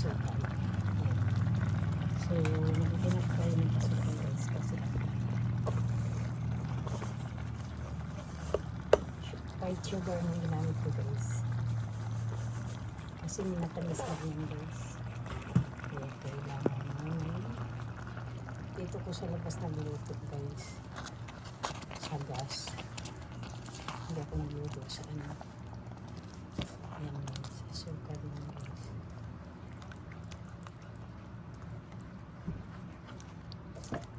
asukal. So, maghihinap tayo ng asukal guys kasi white sugar na ginamit ko guys. Kasi minatamis na yan guys. Kaya kailangan namin. Dito ko sa labas nagluto guys. Sa gas. Hindi ako nagluto sa ano. Ayan guys. Asukal yun guys.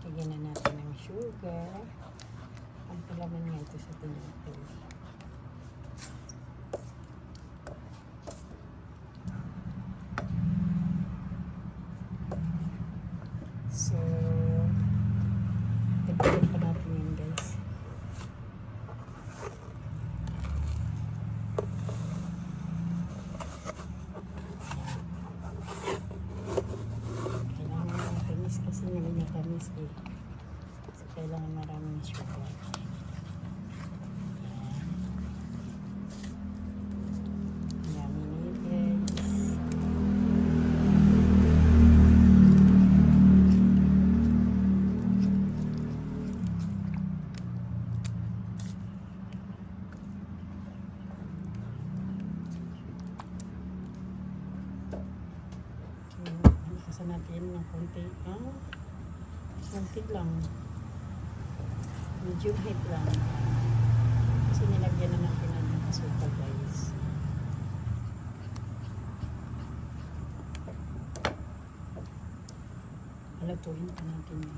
Lagyan na natin ng sugar. Ang palaman nga ito sa tinapay. So, dagdagan pa natin yun guys. Kailangan matamis kasi nila matamis eh. So, kailangan maraming sugar. Sa natin ng konti konti lang, medium heat lang kasi nilagyan na natin ng asukal guys. Palatuin pa natin yun.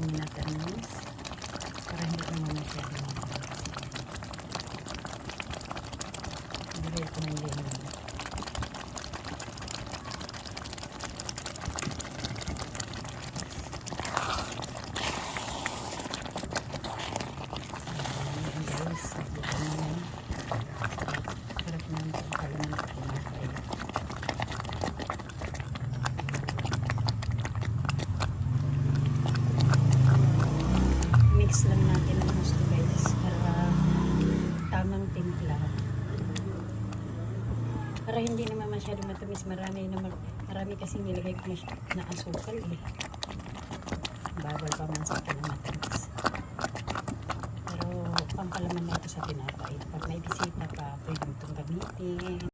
Minatamis para hindi naman masyado bigay ko ng lemon. Guys, harap naman ang kalaman ko pinatay. Mix lang natin ang gusto guys para tamang timpla, para hindi naman masyado matamis. Marami kasi nilagay ko na asukal eh. Bawal pa man sa akin na matamis, pero pampalaman na ito sa tinapay. Pag may bisita pa pwede itong gamitin.